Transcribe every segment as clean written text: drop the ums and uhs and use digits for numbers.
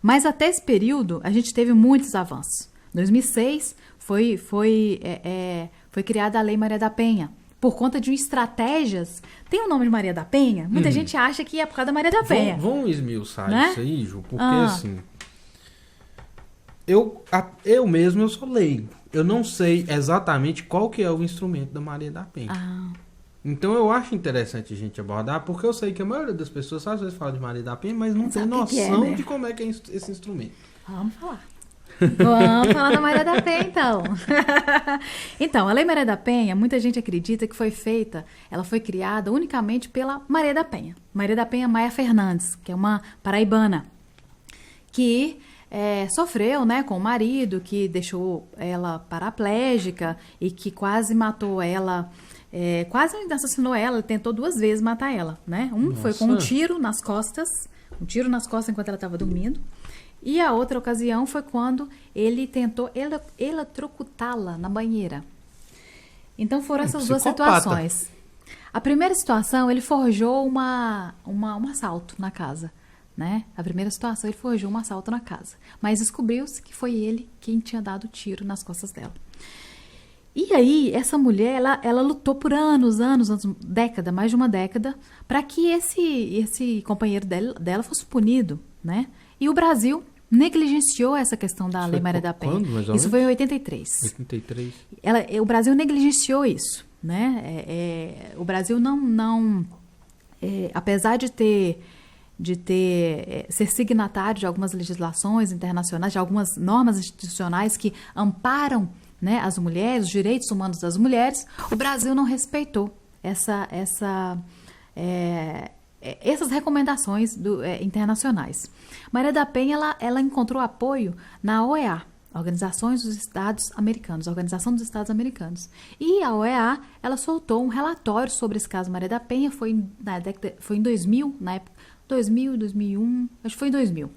Mas até esse período, a gente teve muitos avanços. Em 2006, foi criada a Lei Maria da Penha. Por conta de estratégias... Tem o nome de Maria da Penha? Muita gente acha que é por causa da Maria da Penha. Vamos esmiuçar né? isso aí, Ju, porque assim... Eu sou leigo. Eu não sei exatamente qual que é o instrumento da Maria da Penha. Então eu acho interessante a gente abordar, porque eu sei que a maioria das pessoas às vezes fala de Maria da Penha, mas não tem noção né? de como é que é esse instrumento. Vamos falar. Vamos falar da Maria da Penha, então. Então, a Lei Maria da Penha, muita gente acredita que ela foi criada unicamente pela Maria da Penha. Maria da Penha Maia Fernandes, que é uma paraibana, que sofreu, né, com o marido, que deixou ela paraplégica e que quase matou ela, quase assassinou ela, tentou 2 vezes matar ela, né? Foi com um tiro nas costas enquanto ela estava dormindo. E a outra ocasião foi quando ele tentou eletrocutá-la na banheira. Então foram essas 2 situações. A primeira situação, ele forjou um assalto na casa. Né? A primeira situação, ele forjou um assalto na casa. Mas descobriu-se que foi ele quem tinha dado o tiro nas costas dela. E aí, essa mulher, ela lutou por anos, década, mais de uma década, para que esse companheiro dela fosse punido, né? E o Brasil negligenciou essa questão da Lei Maria da Penha. Quando, mais ou menos? Isso foi em 83. 83. O Brasil negligenciou isso, né? O Brasil apesar de ser signatário de algumas legislações internacionais, de algumas normas institucionais que amparam, né, as mulheres, os direitos humanos das mulheres, o Brasil não respeitou essas recomendações internacionais. Maria da Penha, ela encontrou apoio na OEA, Organização dos Estados Americanos. E a OEA, ela soltou um relatório sobre esse caso Maria da Penha, foi em 2000, na época, 2000, 2001, acho que foi em 2000,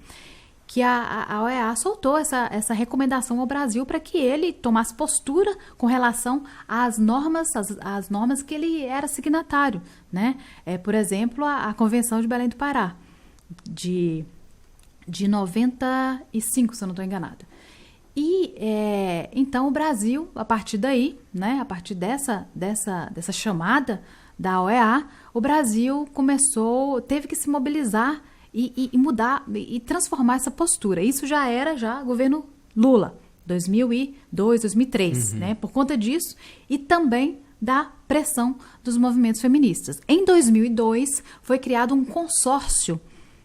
que a OEA soltou essa recomendação ao Brasil para que ele tomasse postura com relação às normas que ele era signatário, né? Por exemplo, a Convenção de Belém do Pará, de 95, se eu não estou enganada. E, então, o Brasil, a partir daí, né, a partir dessa chamada da OEA, o Brasil teve que se mobilizar e mudar e transformar essa postura. Isso já era governo Lula, 2002, 2003, né? Por conta disso e também da pressão dos movimentos feministas. Em 2002, foi criado um consórcio,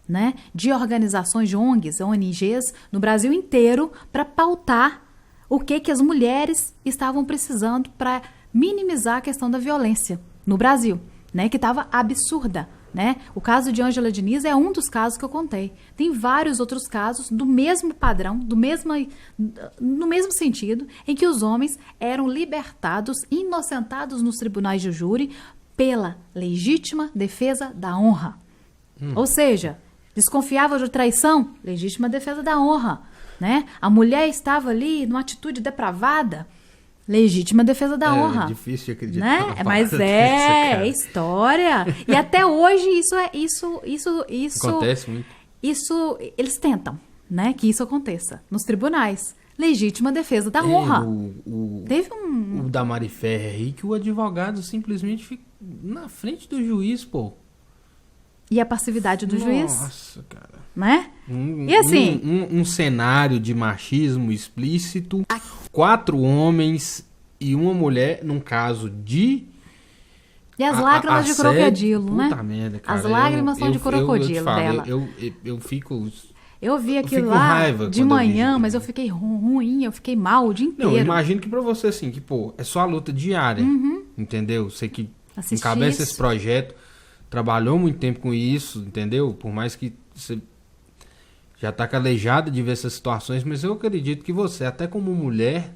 né, de organizações, de ONGs no Brasil inteiro para pautar o que as mulheres estavam precisando para minimizar a questão da violência no Brasil, né, que estava absurda, né? O caso de Ângela Diniz é um dos casos que eu contei. Tem vários outros casos do mesmo padrão, no mesmo sentido, em que os homens eram libertados, inocentados nos tribunais de júri pela legítima defesa da honra. Ou seja, desconfiava de traição, legítima defesa da honra, né? A mulher estava ali numa atitude depravada, legítima defesa da honra. É difícil de acreditar. Né? Mas é história. E até hoje isso acontece muito. Isso eles tentam, né, que isso aconteça nos tribunais. Legítima defesa da honra. Teve o da Mari Ferrer aí, que o advogado simplesmente fica na frente do juiz, pô. E a passividade do juiz. Nossa, cara. Né? E assim... Um cenário de machismo explícito, 4 homens e uma mulher, num caso de... E as lágrimas de crocodilo, né? Puta merda, cara. As lágrimas são de crocodilo dela. Eu fico... Eu vi aquilo lá de manhã, mas eu fiquei ruim, eu fiquei mal o dia inteiro. Não, eu imagino que pra você, assim, que, pô, é só a luta diária, entendeu? Você que encabeça esse projeto... Trabalhou muito tempo com isso, entendeu? Por mais que você já tá calejado de ver essas situações, mas eu acredito que você, até como mulher,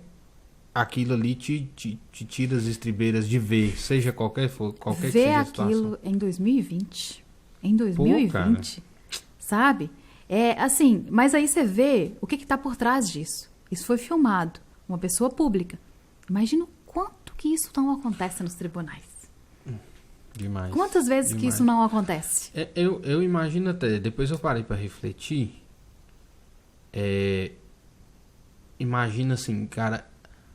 aquilo ali te tira as estribeiras de ver, seja qualquer que seja a situação. Ver aquilo em 2020. Em 2020, sabe? Assim, mas aí você vê o que tá por trás disso. Isso foi filmado. Uma pessoa pública. Imagina o quanto que isso não acontece nos tribunais. Demais. Quantas vezes que isso não acontece? Eu imagino até, depois eu parei para refletir, Imagina assim, cara,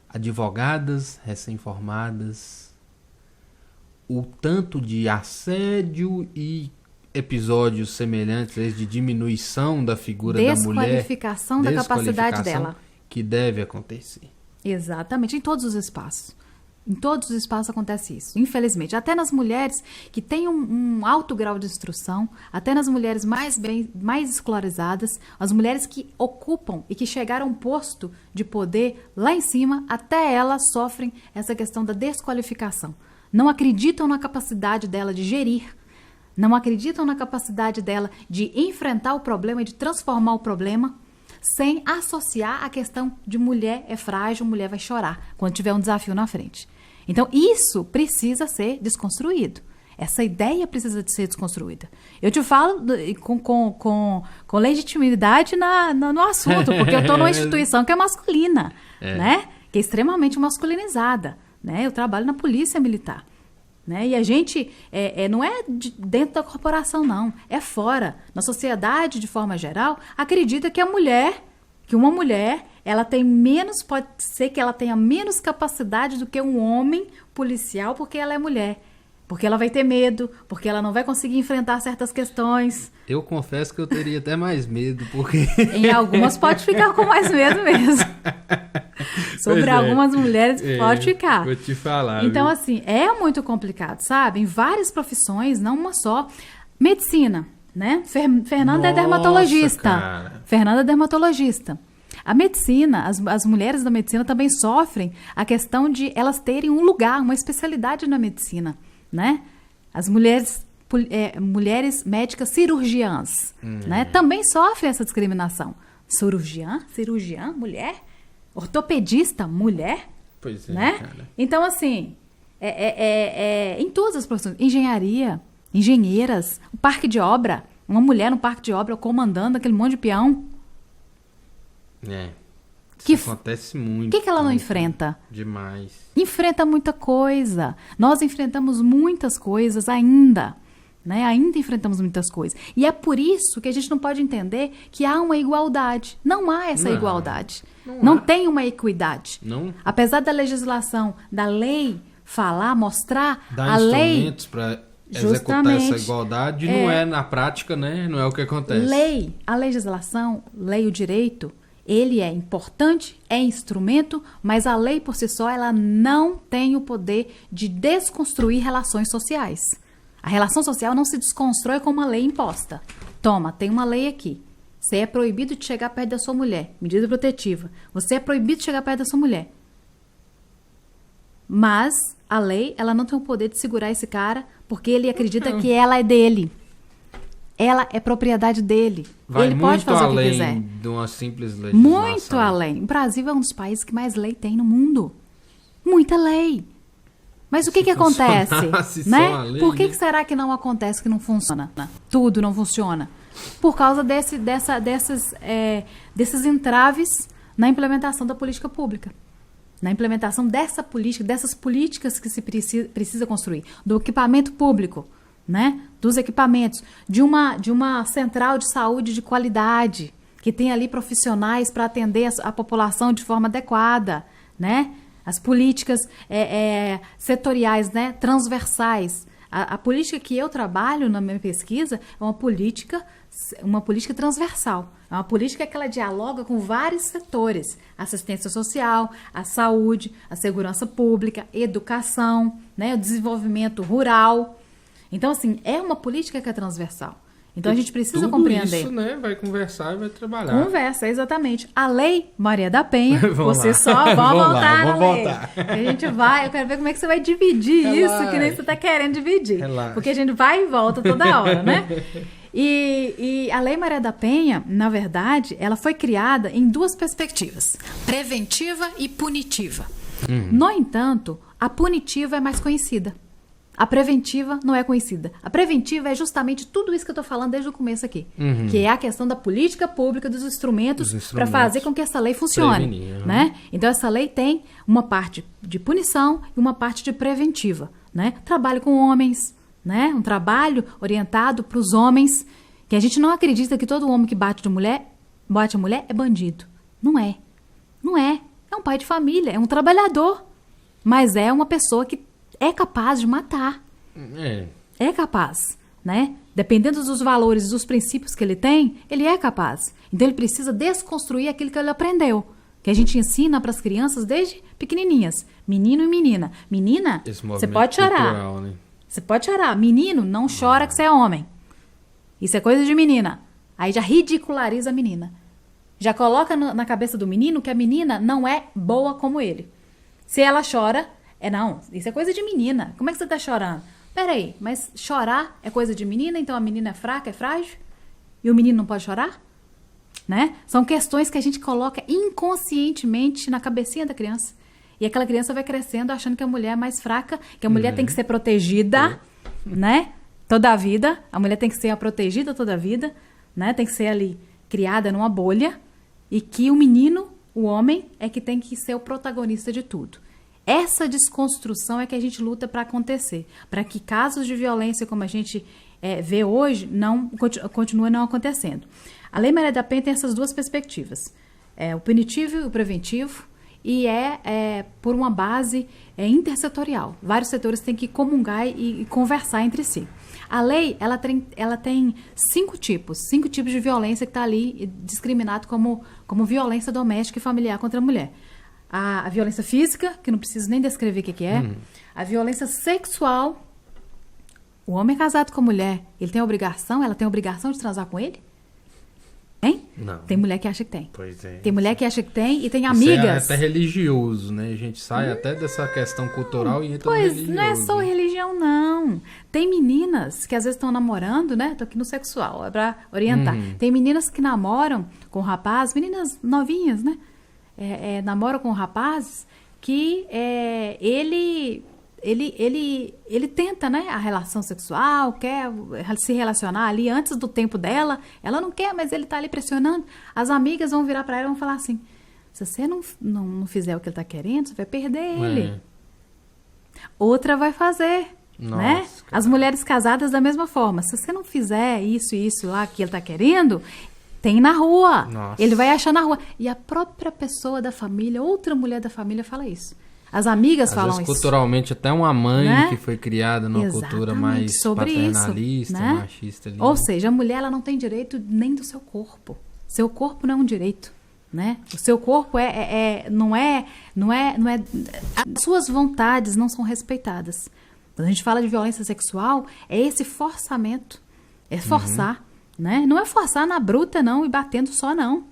advogadas recém-formadas, o tanto de assédio e episódios semelhantes, de diminuição da figura da mulher, desqualificação da capacidade dela, que deve acontecer. Exatamente, em todos os espaços. Em todos os espaços acontece isso, infelizmente. Até nas mulheres que têm um alto grau de instrução, até nas mulheres mais escolarizadas, as mulheres que ocupam e que chegaram a um posto de poder lá em cima, até elas sofrem essa questão da desqualificação. Não acreditam na capacidade dela de gerir, não acreditam na capacidade dela de enfrentar o problema e de transformar o problema, sem associar a questão de mulher é frágil, mulher vai chorar quando tiver um desafio na frente. Então, isso precisa ser desconstruído. Essa ideia precisa de ser desconstruída. Eu te falo com legitimidade no assunto, porque eu estou numa instituição que é masculina, né? Que é extremamente masculinizada. Né? Eu trabalho na polícia militar. Né? E a gente não é dentro da corporação, não. É fora. Na sociedade, de forma geral, acredita que uma mulher, ela tem menos, pode ser que ela tenha menos capacidade do que um homem policial, porque ela é mulher. Porque ela vai ter medo, porque ela não vai conseguir enfrentar certas questões. Eu confesso que eu teria até mais medo, porque... Em algumas pode ficar com mais medo mesmo. Sobre algumas mulheres pode ficar. Vou te falar. Então, viu? assim, é muito complicado, sabe? Em várias profissões, não uma só. Medicina, né? Fernanda é dermatologista. Cara. Fernanda é dermatologista. A medicina, as mulheres da medicina também sofrem a questão de elas terem um lugar, uma especialidade na medicina, né? As mulheres médicas cirurgiãs, né? Também sofrem essa discriminação. Cirurgiã, mulher? Ortopedista, mulher? Pois é, né? cara. Então, assim, em todas as profissões, engenharia, engenheiras, o parque de obra, uma mulher no parque de obra comandando aquele monte de peão. Isso acontece muito. O que ela não enfrenta? Demais. Enfrenta muita coisa. Nós enfrentamos muitas coisas ainda. Né? Ainda enfrentamos muitas coisas. E é por isso que a gente não pode entender que há uma igualdade. Não há essa igualdade. Não tem uma equidade. Não. Apesar da legislação, da lei falar, mostrar Dá a lei... instrumentos para executar essa igualdade, não é na prática, né? Não é o que acontece. A legislação, o direito, ele é importante, é instrumento, mas a lei por si só, ela não tem o poder de desconstruir relações sociais. A relação social não se desconstrói com uma lei imposta. Toma, tem uma lei aqui. Você é proibido de chegar perto da sua mulher. Medida protetiva. Você é proibido de chegar perto da sua mulher. Mas a lei, ela não tem o poder de segurar esse cara porque ele acredita que ela é dele. Ela é propriedade dele. Vai ele pode fazer o que quiser. Muito além de uma simples legislação. Muito além. O Brasil é um dos países que mais lei tem no mundo. Muita lei. Mas o que acontece? Né? Lei, por que será que não acontece, que não funciona? Tudo não funciona. Por causa desses entraves na implementação da política pública. Na implementação dessa política, dessas políticas que se precisa construir. Do equipamento público, né? Dos equipamentos. De uma central de saúde de qualidade, que tem ali profissionais para atender a população de forma adequada, né? As políticas setoriais, né, transversais. A política que eu trabalho na minha pesquisa é uma política transversal. É uma política que ela dialoga com vários setores. Assistência social, a saúde, a segurança pública, educação, né, o desenvolvimento rural. Então, assim, é uma política que é transversal. Então, a gente precisa compreender. Isso, né? Vai conversar e vai trabalhar. Conversa, exatamente. A Lei Maria da Penha, vamos voltar. A gente vai, eu quero ver como é que você vai dividir isso, que nem você está querendo dividir. Relaxa. Porque a gente vai e volta toda hora, né? E a Lei Maria da Penha, na verdade, ela foi criada em duas perspectivas. Preventiva e punitiva. No entanto, a punitiva é mais conhecida. A preventiva não é conhecida. A preventiva é justamente tudo isso que eu estou falando desde o começo aqui. Que é a questão da política pública, dos instrumentos para fazer com que essa lei funcione. Prevenir, né? Então, essa lei tem uma parte de punição e uma parte de preventiva. Né? Trabalho com homens, né? Um trabalho orientado para os homens, que a gente não acredita que todo homem que bate de mulher bate a mulher, é bandido. Não é. Não é. É um pai de família, é um trabalhador. Mas é uma pessoa que é capaz de matar. É capaz, né? Dependendo dos valores e dos princípios que ele tem, ele é capaz. Então ele precisa desconstruir aquilo que ele aprendeu. Que a gente ensina para as crianças desde pequenininhas. Menino e menina. Menina, você pode chorar. Cultural, né? Você pode chorar. Menino, não chora que você é homem. Isso é coisa de menina. Aí já ridiculariza a menina. Já coloca na cabeça do menino que a menina não é boa como ele. Se ela chora, não, isso é coisa de menina. Como é que você tá chorando? Peraí, mas chorar é coisa de menina, então a menina é fraca, é frágil? E o menino não pode chorar? Né? São questões que a gente coloca inconscientemente na cabecinha da criança. E aquela criança vai crescendo achando que a mulher é mais fraca, que a mulher tem que ser protegida, né? Toda a vida. A mulher tem que ser a protegida toda a vida, né? Tem que ser ali criada numa bolha. E que o menino, o homem, é que tem que ser o protagonista de tudo. Essa desconstrução é que a gente luta para acontecer. Para que casos de violência, como a gente vê hoje, continuem não acontecendo. A Lei Maria da Penha tem essas duas perspectivas. O punitivo e o preventivo. E por uma base intersetorial. Vários setores têm que comungar e conversar entre si. A lei, ela tem 5 tipos de violência que está ali discriminado como violência doméstica e familiar contra a mulher. A violência física, que não preciso nem descrever o que é. A violência sexual. O homem casado com a mulher, ela tem a obrigação de transar com ele? Hein? Não. Tem mulher que acha que tem. Pois é. Tem mulher que acha que tem e tem amigas. Isso é até religioso, né? A gente sai até dessa questão cultural e entra no religioso. Pois, não é só religião, não. Tem meninas que às vezes estão namorando, né? Tô aqui no sexual, é pra orientar. Tem meninas que namoram com rapazes, meninas novinhas, né? Namoram com rapazes que ele tenta, né, a relação sexual, quer se relacionar ali antes do tempo dela, ela não quer, mas ele tá ali pressionando. As amigas vão virar para ela e vão falar assim, se você não fizer o que ele tá querendo, você vai perder ele. Outra vai fazer, nossa, né? cara. As mulheres casadas da mesma forma, se você não fizer isso e isso lá que ele tá querendo, tem na rua. Nossa. Ele vai achar na rua. E a própria pessoa da família, outra mulher da família fala isso. As amigas às falam vezes, isso. Culturalmente, até uma mãe, né, que foi criada numa cultura mais paternalista, né, machista. Ali. Ou seja, a mulher ela não tem direito nem do seu corpo. Seu corpo não é um direito, né? O seu corpo não é. As suas vontades não são respeitadas. Quando a gente fala de violência sexual, é esse forçamento. É forçar, né? Não é forçar na bruta, não, e batendo só, não.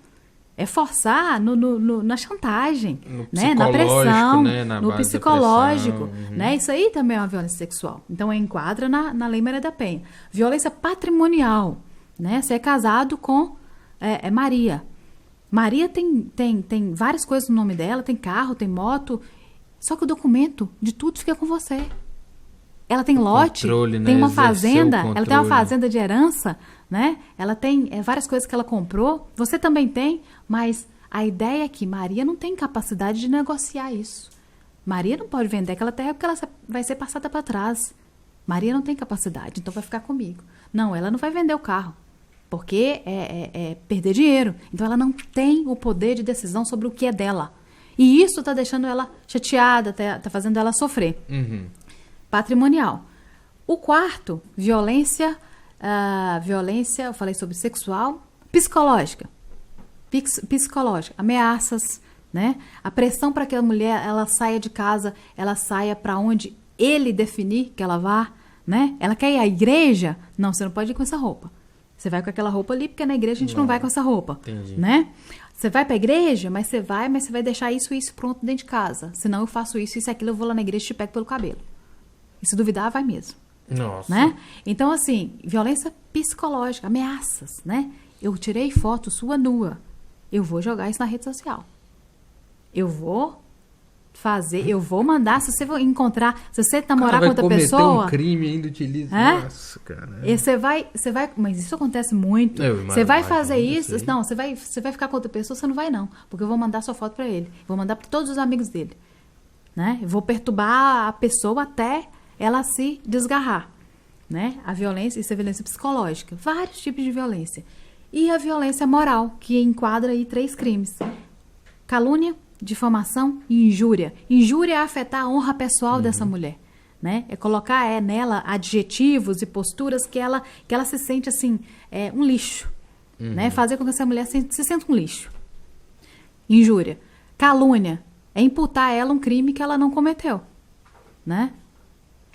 É forçar na chantagem, né? Na pressão, né? no psicológico. Né? Isso aí também é uma violência sexual. Então, enquadra na Lei Maria da Penha. Violência patrimonial. Né? Você é casado com Maria. Maria tem várias coisas no nome dela, tem carro, tem moto, só que o documento de tudo fica com você. Ela tem lote, controle, né? tem uma fazenda, ela tem uma fazenda de herança, né? Ela tem várias coisas que ela comprou, você também tem, mas a ideia é que Maria não tem capacidade de negociar isso. Maria não pode vender aquela terra porque ela vai ser passada para trás. Maria não tem capacidade, então vai ficar comigo. Não, ela não vai vender o carro, porque é perder dinheiro. Então ela não tem o poder de decisão sobre o que é dela. E isso está deixando ela chateada, tá fazendo ela sofrer. Patrimonial. O quarto, violência, eu falei sobre sexual, psicológica, ameaças, né? A pressão para que a mulher ela saia de casa, ela saia para onde ele definir que ela vá, né? Ela quer ir à igreja? Não, você não pode ir com essa roupa. Você vai com aquela roupa ali, porque na igreja a gente não vai com essa roupa. Entendi. Né? Você vai para a igreja, mas você vai deixar isso e isso pronto dentro de casa. Senão eu faço isso e aquilo, eu vou lá na igreja e te pego pelo cabelo. E se duvidar, vai mesmo. Nossa. Né? Então, assim, violência psicológica, ameaças, né? Eu tirei foto sua nua. Eu vou jogar isso na rede social. Eu vou mandar, se você encontrar, se você namorar com outra pessoa... Vai cometer um crime e ainda utiliza... Nossa, cara. E você vai... Mas isso acontece muito. Você vai fazer isso... Não, você vai ficar com outra pessoa, você não vai não. Porque eu vou mandar sua foto pra ele. Vou mandar pra todos os amigos dele. Né? Eu vou perturbar a pessoa até ela se desgarrar. Né? A violência, isso é violência psicológica. Vários tipos de violência. E a violência moral, que enquadra aí 3 crimes. Calúnia, difamação e injúria. Injúria é afetar a honra pessoal dessa mulher. Né? É colocar nela adjetivos e posturas que ela se sente assim, um lixo. Né? Fazer com que essa mulher se sinta um lixo. Injúria. Calúnia é imputar a ela um crime que ela não cometeu. Né?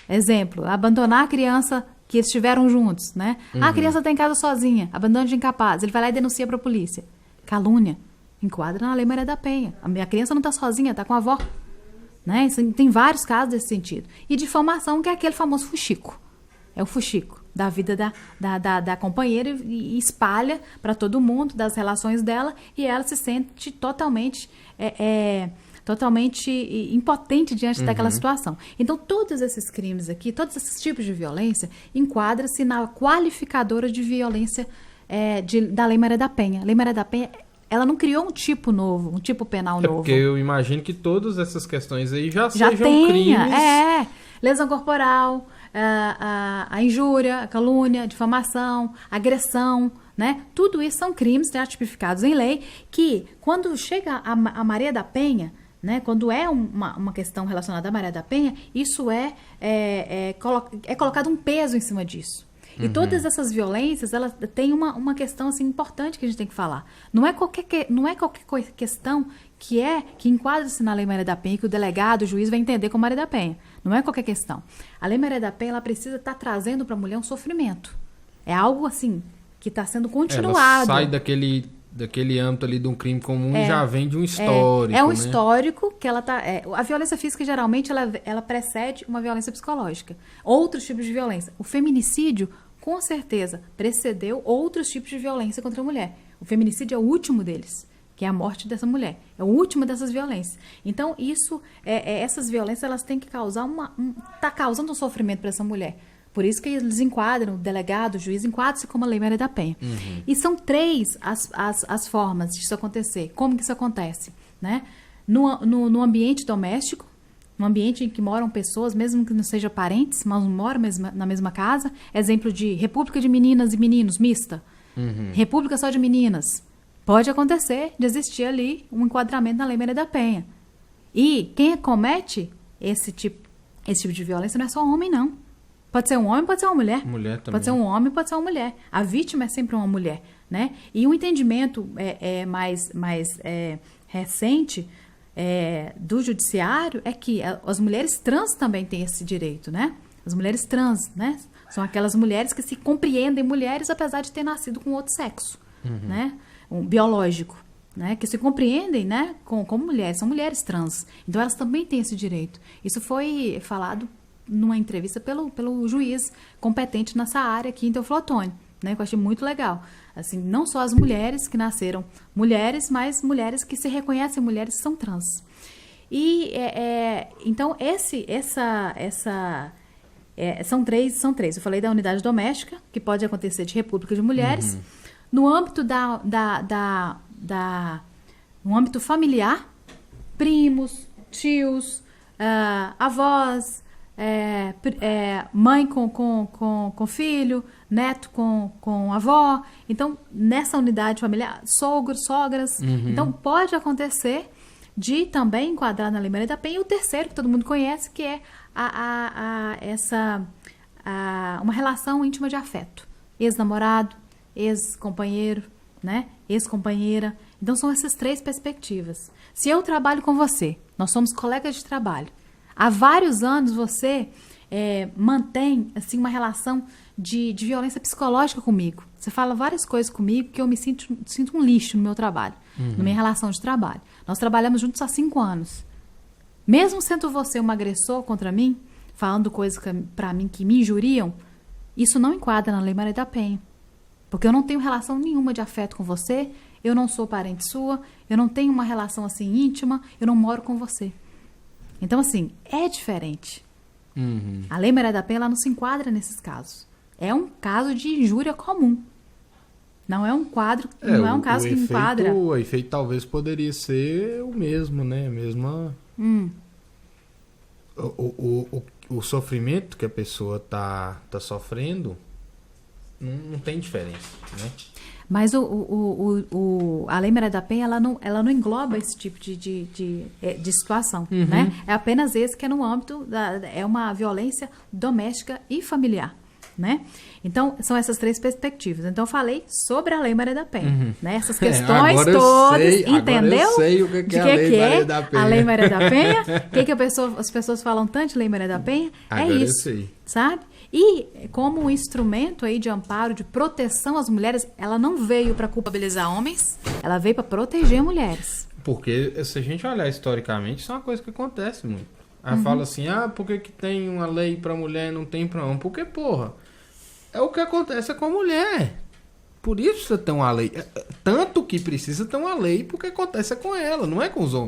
Exemplo, abandonar a criança que estiveram juntos. Né? A criança está em casa sozinha, abandono de incapaz. Ele vai lá e denuncia para a polícia. Calúnia. Enquadra na Lei Maria da Penha. A criança não está sozinha, está com a avó. Né? Tem vários casos desse sentido. E difamação, que é aquele famoso fuxico. É o fuxico da vida da companheira e espalha para todo mundo das relações dela e ela se sente totalmente impotente diante daquela situação. Então, todos esses crimes aqui, todos esses tipos de violência, enquadra-se na qualificadora de violência da Lei Maria da Penha. A Lei Maria da Penha, ela não criou um tipo novo, um tipo penal novo. Porque eu imagino que todas essas questões aí já sejam crimes. Lesão corporal, a injúria, a calúnia, a difamação, a agressão, né? Tudo isso são crimes já tipificados em lei que, quando chega a Maria da Penha, né? Quando é uma questão relacionada à Maria da Penha, isso é colocado um peso em cima disso. E todas essas violências, elas têm uma questão assim, importante que a gente tem que falar. Não é qualquer questão que enquadra-se na Lei Maria da Penha, que o delegado, o juiz vai entender como Maria da Penha. Não é qualquer questão. A Lei Maria da Penha, ela precisa estar trazendo para a mulher um sofrimento. É algo assim, que está sendo continuado. Ela sai daquele âmbito ali de um crime comum e já vem de um histórico. É um histórico que ela tá. A violência física, geralmente, ela precede uma violência psicológica. Outros tipos de violência. O feminicídio, com certeza, precedeu outros tipos de violência contra a mulher. O feminicídio é o último deles, que é a morte dessa mulher. É o último dessas violências. Então, essas violências, elas têm que causar tá causando um sofrimento para essa mulher. Por isso que eles enquadram, o delegado, o juiz, enquadram-se como a Lei Maria da Penha. E são 3 as formas disso acontecer. Como que isso acontece? Né? No ambiente doméstico, no ambiente em que moram pessoas, mesmo que não sejam parentes, mas não moram na mesma casa. Exemplo de república de meninas e meninos, mista. República só de meninas. Pode acontecer de existir ali um enquadramento na Lei Maria da Penha. E quem comete esse tipo de violência não é só homem, não. Pode ser um homem, pode ser uma mulher. Mulher também. Pode ser um homem, pode ser uma mulher. A vítima é sempre uma mulher, né? E um entendimento mais recente do judiciário é que as mulheres trans também têm esse direito, né? As mulheres trans, né? São aquelas mulheres que se compreendem mulheres apesar de ter nascido com outro sexo, né? Biológico, né? Que se compreendem, né? Como mulheres, são mulheres trans. Então elas também têm esse direito. Isso foi falado numa entrevista pelo juiz competente nessa área aqui em Teoflotone, né? Que eu achei muito legal. Assim, não só as mulheres que nasceram mulheres, mas mulheres que se reconhecem mulheres que são trans. E então são três. Eu falei da unidade doméstica, que pode acontecer de república de mulheres. No âmbito no âmbito familiar, primos, tios, avós, mãe com filho, neto com avó. Então, nessa unidade familiar, sogros, sogras. Então, pode acontecer de também enquadrar na Lei Maria da Penha. E o terceiro, que todo mundo conhece, que é uma relação íntima de afeto. Ex-namorado, ex-companheiro, né? Ex-companheira. Então, são essas 3 perspectivas. Se eu trabalho com você, nós somos colegas de trabalho, há vários anos você mantém assim, uma relação de violência psicológica comigo. Você fala várias coisas comigo que eu me sinto um lixo no meu trabalho, na minha relação de trabalho. Nós trabalhamos juntos há 5 anos. Mesmo sendo você um agressor contra mim, falando coisas para mim que me injuriam, isso não enquadra na Lei Maria da Penha. Porque eu não tenho relação nenhuma de afeto com você, eu não sou parente sua, eu não tenho uma relação assim íntima, eu não moro com você. Então, assim, é diferente. A Lei Maria da Penha, ela não se enquadra nesses casos. É um caso de injúria comum. Não é um quadro, não é um caso que enquadra. O efeito talvez poderia ser o mesmo, né? O sofrimento que a pessoa tá sofrendo não tem diferença, né? Mas a Lei Maria da Penha, ela não engloba esse tipo de situação, né? É apenas esse que é no âmbito, é uma violência doméstica e familiar, né? Então, são essas três perspectivas. Então, eu falei sobre a Lei Maria da Penha, né? Essas questões todas, entendeu? Agora eu sei o que é a Lei Maria da Penha. A Lei Maria da Penha, as pessoas falam tanto de Lei Maria da Penha, agora é isso, eu sei. sabe? E como um instrumento aí de amparo, de proteção às mulheres, ela não veio para culpabilizar homens, ela veio para proteger mulheres. Porque se a gente olhar historicamente, isso é uma coisa que acontece muito. Ela fala assim, por que tem uma lei para mulher e não tem para homem? Porque, porra, é o que acontece com a mulher. Por isso você tem uma lei. Tanto que precisa ter uma lei, porque acontece com ela, não é com os homens.